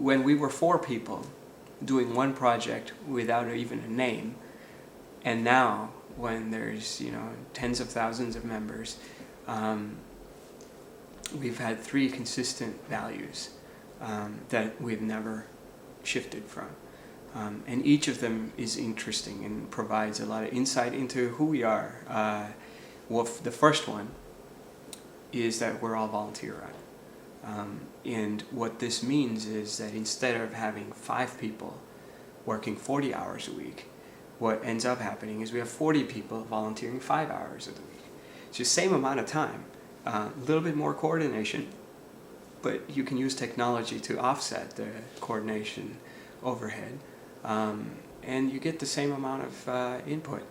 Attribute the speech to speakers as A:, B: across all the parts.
A: when we were 4 people doing one project without even a name, and now when there's tens of thousands of members, we've had 3 consistent values that we've never shifted from. And each of them is interesting and provides a lot of insight into who we are. Well, the first one is that we're all volunteer run. And what this means is that instead of having 5 people working 40 hours a week, what ends up happening is we have 40 people volunteering 5 hours of the week. It's the same amount of time, a little bit more coordination, but you can use technology to offset the coordination overhead. And you get the same amount of input.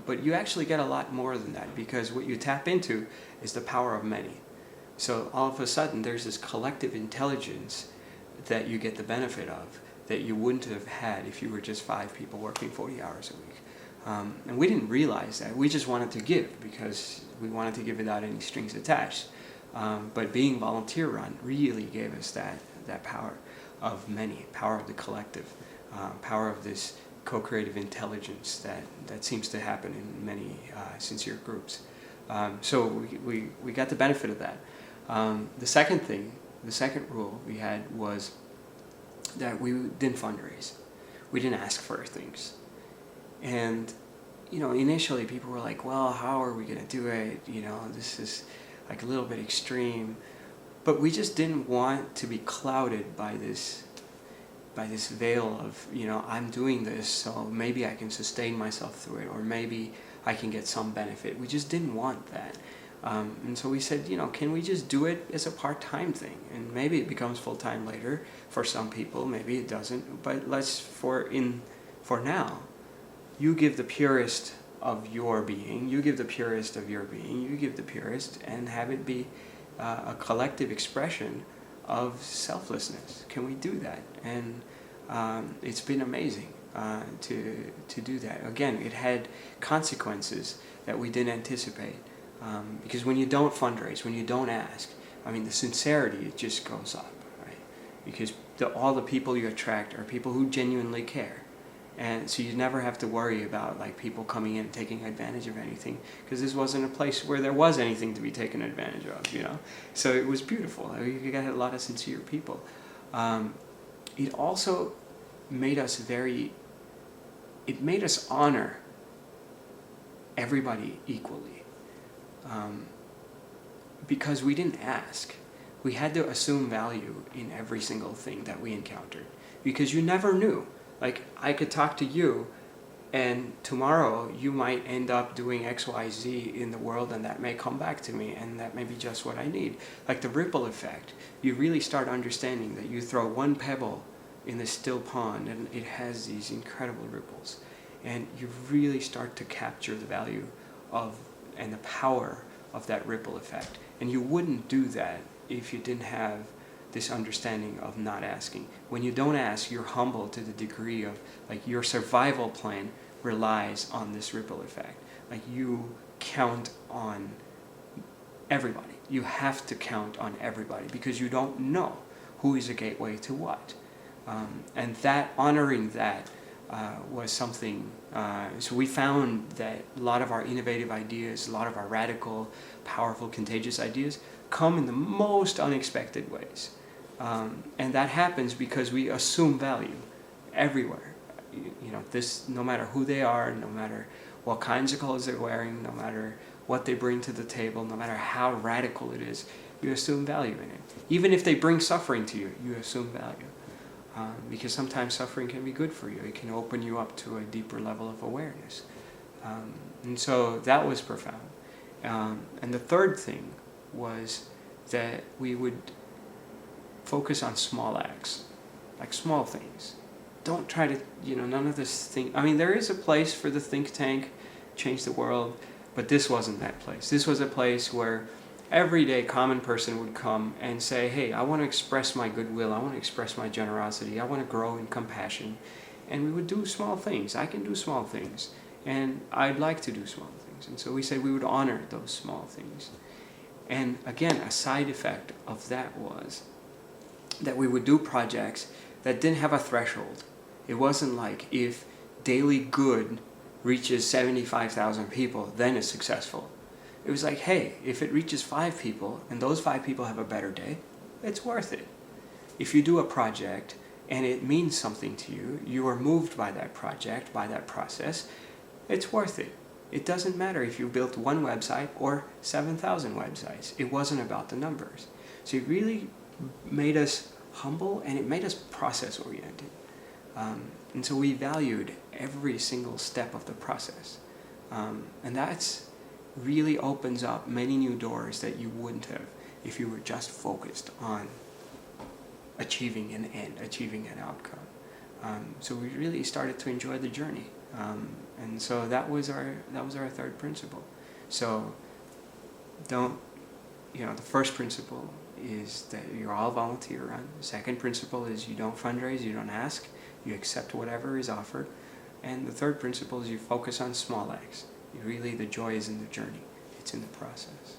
A: But you actually get a lot more than that, because what you tap into is the power of many. So all of a sudden there's this collective intelligence that you get the benefit of that you wouldn't have had if you were just 5 people working 40 hours a week. And we didn't realize that. We just wanted to give because we wanted to give without any strings attached. But being volunteer run really gave us that power of many, power of the collective, power of this co-creative intelligence that seems to happen in many sincere groups. So we got the benefit of that. The second rule we had was that we didn't fundraise. We didn't ask for things. And initially people were like, well, how are we going to do it? This is like a little bit extreme. But we just didn't want to be clouded by this veil of, I'm doing this, so maybe I can sustain myself through it, or maybe I can get some benefit. We just didn't want that. And so we said, can we just do it as a part-time thing? And maybe it becomes full-time later for some people, maybe it doesn't, but for now, you give the purest of your being, you give the purest of your being, you give the purest, and have it be a collective expression of selflessness. Can we do that? And it's been amazing to do that. Again, it had consequences that we didn't anticipate. Because when you don't fundraise, when you don't ask, the sincerity just goes up, right? Because all the people you attract are people who genuinely care. And so you never have to worry about people coming in and taking advantage of anything, because this wasn't a place where there was anything to be taken advantage of, So it was beautiful. You got a lot of sincere people. It also made us honor everybody equally. Because we didn't ask. We had to assume value in every single thing that we encountered, because you never knew. I could talk to you, and tomorrow you might end up doing X, Y, Z in the world, and that may come back to me, and that may be just what I need. The ripple effect. You really start understanding that you throw one pebble in the still pond, and it has these incredible ripples. And you really start to capture the value of and the power of that ripple effect. And you wouldn't do that if you didn't have this understanding of not asking. When you don't ask, you're humble to the degree of your survival plan relies on this ripple effect. You count on everybody. You have to count on everybody, because you don't know who is a gateway to what. And honoring that was something. So we found that a lot of our innovative ideas, a lot of our radical, powerful, contagious ideas come in the most unexpected ways. And that happens because we assume value everywhere. This, no matter who they are, no matter what kinds of clothes they're wearing, no matter what they bring to the table, no matter how radical it is, you assume value in it. Even if they bring suffering to you, you assume value. Because sometimes suffering can be good for you. It can open you up to a deeper level of awareness. And so that was profound. And the third thing was that we would focus on small acts, small things. Don't try to, none of this thing. There is a place for the think tank, change the world, but this wasn't that place. This was a place where everyday common person would come and say, hey, I want to express my goodwill, I want to express my generosity, I want to grow in compassion. And we would do small things. I can do small things, and I'd like to do small things. And so we said we would honor those small things. And again, a side effect of that was that we would do projects that didn't have a threshold. It wasn't like if daily good reaches 75,000 people, then it's successful. It was like, hey, if it reaches 5 people and those 5 people have a better day, it's worth it. If you do a project and it means something to you, you are moved by that project, by that process, it's worth it. It doesn't matter if you built 1 website or 7,000 websites. It wasn't about the numbers. So it really made us humble, and it made us process oriented. And so we valued every single step of the process. And that's really opens up many new doors that you wouldn't have if you were just focused on achieving an end, achieving an outcome. So we really started to enjoy the journey. And so that was our 3rd principle. So the first principle is that you're all volunteer run. The second principle is you don't fundraise, you don't ask, you accept whatever is offered. And the 3rd principle is you focus on small acts. The joy is in the journey. It's in the process.